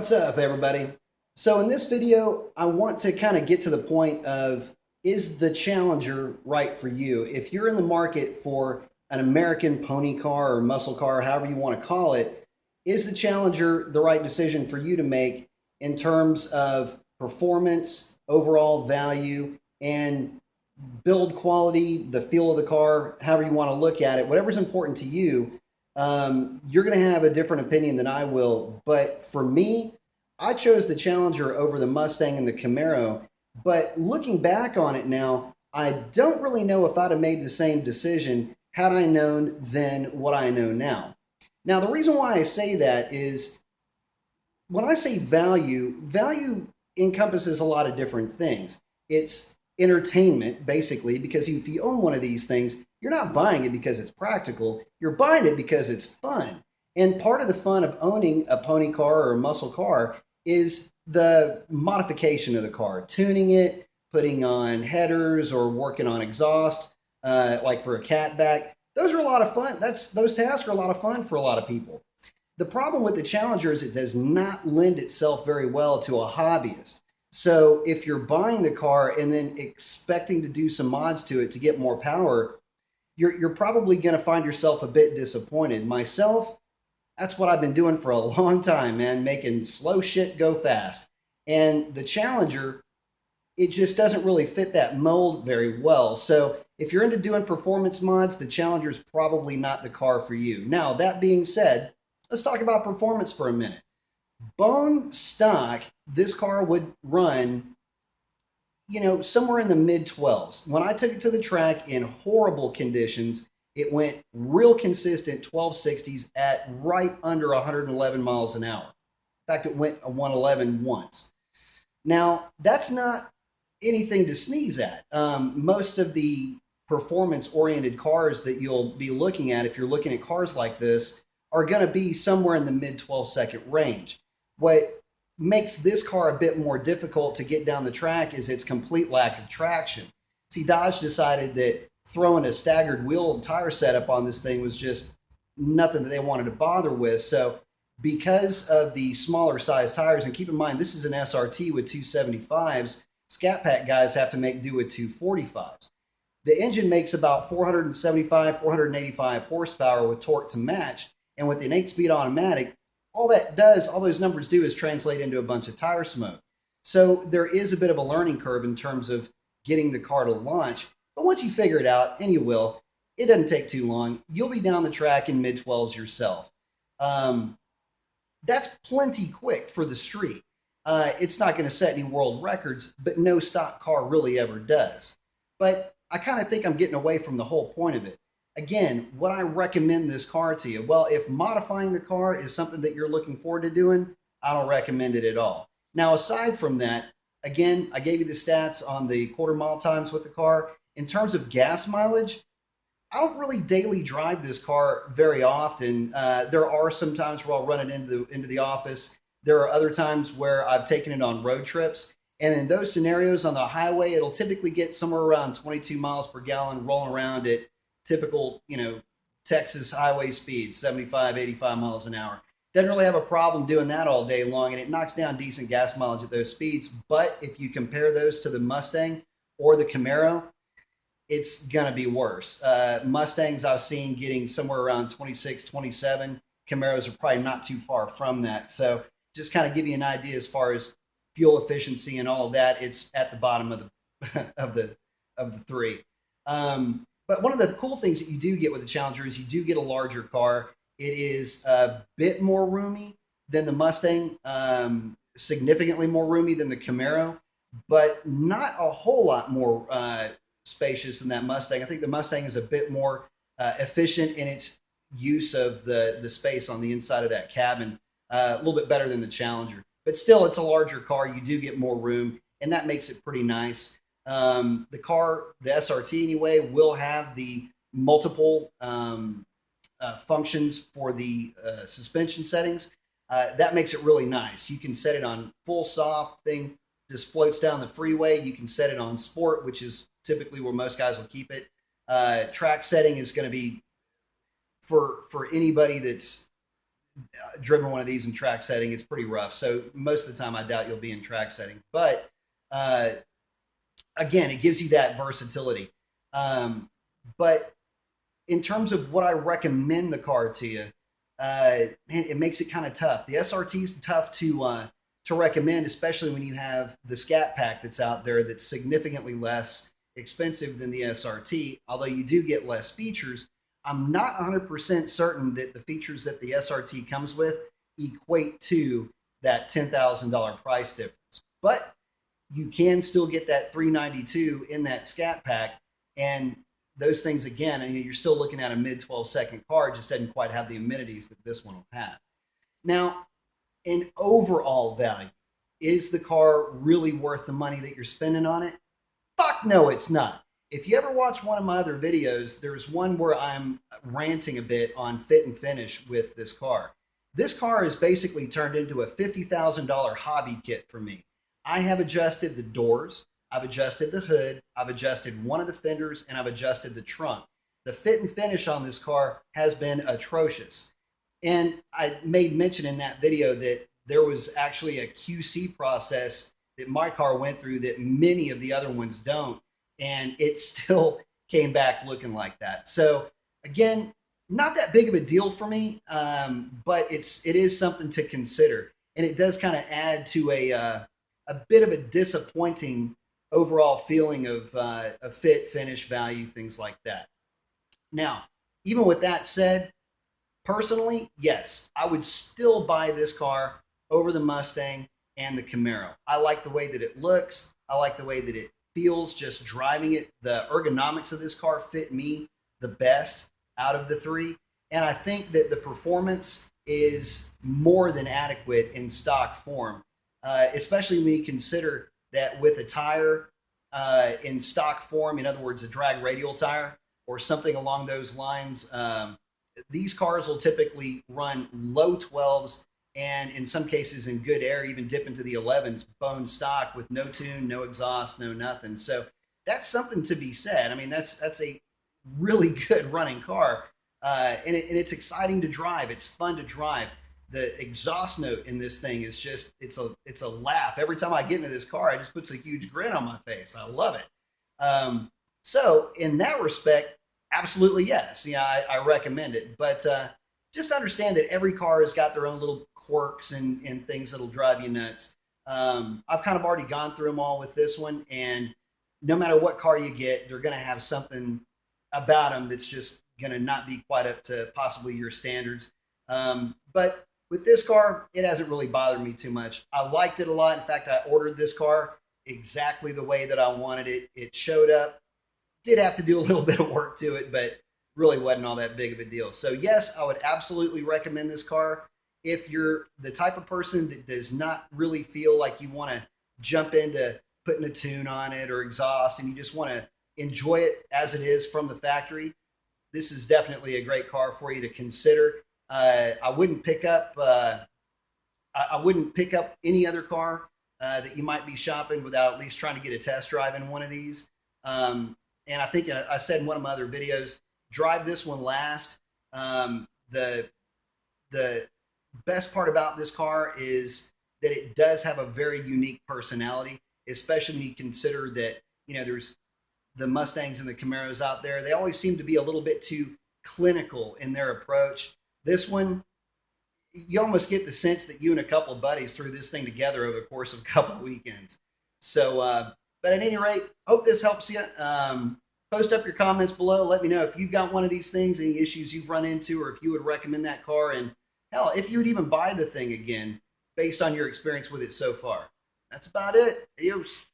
What's up, everybody? So in this video, I want to kind of get to the point of, is the Challenger right for you? If you're in the market for an American pony car or muscle car, however you want to call it, is the Challenger the right decision for you to make in terms of performance, overall value, and build quality, the feel of the car, however you want to look at it, whatever's important to you. You're going to have a different opinion than I will. But for me, I chose the Challenger over the Mustang and the Camaro. But looking back on it now, I don't really know if I'd have made the same decision had I known then what I know now. Now, the reason why I say that is when I say value, value encompasses a lot of different things. It's entertainment, basically, because if you own one of these things, you're not buying it because it's practical. You're buying it because it's fun. And part of the fun of owning a pony car or a muscle car is the modification of the car, tuning it, putting on headers or working on exhaust, like for a catback. Those are a lot of fun. Those tasks are a lot of fun for a lot of people. The problem with the Challenger is it does not lend itself very well to a hobbyist. So if you're buying the car and then expecting to do some mods to it to get more power, you're probably going to find yourself a bit disappointed. Myself, that's what I've been doing for a long time, man, making slow shit go fast. And the Challenger, it just doesn't really fit that mold very well. So if you're into doing performance mods, the Challenger is probably not the car for you. Now, that being said, let's talk about performance for a minute. Bone stock, this car would run, somewhere in the mid 12s. When I took it to the track in horrible conditions, it went real consistent 1260s at right under 111 miles an hour. In fact, it went a 111 once. Now, that's not anything to sneeze at. Most of the performance-oriented cars that you'll be looking at, if you're looking at cars like this, are going to be somewhere in the mid 12-second range. What makes this car a bit more difficult to get down the track is its complete lack of traction. See, Dodge decided that throwing a staggered wheel and tire setup on this thing was just nothing that they wanted to bother with. So because of the smaller size tires, and keep in mind, this is an SRT with 275s, Scat Pack guys have to make do with 245s. The engine makes about 475, 485 horsepower with torque to match. And with an 8-speed automatic, all those numbers do is translate into a bunch of tire smoke. So there is a bit of a learning curve in terms of getting the car to launch. But once you figure it out, and you will, it doesn't take too long. You'll be down the track in mid-12s yourself. That's plenty quick for the street. It's not going to set any world records, but no stock car really ever does. But I kind of think I'm getting away from the whole point of it. Again, would I recommend this car to you? Well, if modifying the car is something that you're looking forward to doing, I don't recommend it at all. Now, aside from that, again, I gave you the stats on the quarter mile times with the car. In terms of gas mileage, I don't really daily drive this car very often. There are some times where I'll run it into the office. There are other times where I've taken it on road trips. And in those scenarios on the highway, it'll typically get somewhere around 22 miles per gallon rolling around at typical, Texas highway speed, 75, 85 miles an hour. Doesn't really have a problem doing that all day long, and it knocks down decent gas mileage at those speeds. But if you compare those to the Mustang or the Camaro, it's going to be worse. Mustangs I've seen getting somewhere around 26, 27. Camaros are probably not too far from that. So just kind of give you an idea as far as fuel efficiency and all of that, it's at the bottom of the of the three. But one of the cool things that you do get with the Challenger is you do get a larger car. It is a bit more roomy than the Mustang, significantly more roomy than the Camaro, but not a whole lot more spacious than that Mustang. I think the Mustang is a bit more efficient in its use of the space on the inside of that cabin, a little bit better than the Challenger. But still, it's a larger car. You do get more room, and that makes it pretty nice. The car, the SRT anyway, will have the multiple functions for the suspension settings. That makes it really nice. You can set it on full soft, thing just floats down the freeway. You can set it on sport, which is typically where most guys will keep it. Track setting is going to be for anybody that's driven one of these in track setting, it's pretty rough. So most of the time, I doubt you'll be in track setting. But uh, again, it gives you that versatility. But in terms of what I recommend the car to you, man, it makes it kind of tough. The SRT is tough to recommend, especially when you have the Scat Pack that's out there that's significantly less expensive than the SRT. Although you do get less features, I'm not 100% certain that the features that the SRT comes with equate to that $10,000 price difference. But you can still get that 392 in that Scat Pack, and those things again, I mean, you're still looking at a mid 12-second car, just doesn't quite have the amenities that this one will have. Now, in overall value, is the car really worth the money that you're spending on it? Fuck no, it's not. If you ever watch one of my other videos, there's one where I'm ranting a bit on fit and finish with this car. This car is basically turned into a $50,000 hobby kit for me. I have adjusted the doors, I've adjusted the hood, I've adjusted one of the fenders, and I've adjusted the trunk. The fit and finish on this car has been atrocious. And I made mention in that video that there was actually a QC process that my car went through that many of the other ones don't. And it still came back looking like that. So again, not that big of a deal for me, but it is something to consider. And it does kind of add to a bit of a disappointing overall feeling of a fit, finish, value, things like that. Now, even with that said, personally, yes, I would still buy this car over the Mustang and the Camaro. I like the way that it looks. I like the way that it feels just driving it. The ergonomics of this car fit me the best out of the three. And I think that the performance is more than adequate in stock form, especially when you consider that with a tire in stock form, in other words, a drag radial tire or something along those lines, these cars will typically run low 12s and in some cases in good air, even dip into the 11s, bone stock with no tune, no exhaust, no nothing. So that's something to be said. I mean, that's a really good running car, and it's exciting to drive. It's fun to drive. The exhaust note in this thing is just it's a laugh. Every time I get into this car, it just puts a huge grin on my face. I love it. So in that respect, absolutely yes. Yeah, I recommend it. But just understand that every car has got their own little quirks and things that'll drive you nuts. I've kind of already gone through them all with this one, and no matter what car you get, they're going to have something about them that's just going to not be quite up to possibly your standards. But with this car, it hasn't really bothered me too much. I liked it a lot. In fact, I ordered this car exactly the way that I wanted it. It showed up. Did have to do a little bit of work to it, but really wasn't all that big of a deal. So yes, I would absolutely recommend this car. If you're the type of person that does not really feel like you want to jump into putting a tune on it or exhaust and you just want to enjoy it as it is from the factory, this is definitely a great car for you to consider. I wouldn't pick up any other car that you might be shopping without at least trying to get a test drive in one of these. And I think I said in one of my other videos, drive this one last. The best part about this car is that it does have a very unique personality, especially when you consider that, you know, there's the Mustangs and the Camaros out there. They always seem to be a little bit too clinical in their approach. This one, you almost get the sense that you and a couple of buddies threw this thing together over the course of a couple of weekends. So, but at any rate, hope this helps you. Post up your comments below. Let me know if you've got one of these things, any issues you've run into, or if you would recommend that car, and hell, if you would even buy the thing again based on your experience with it so far. That's about it. Adios.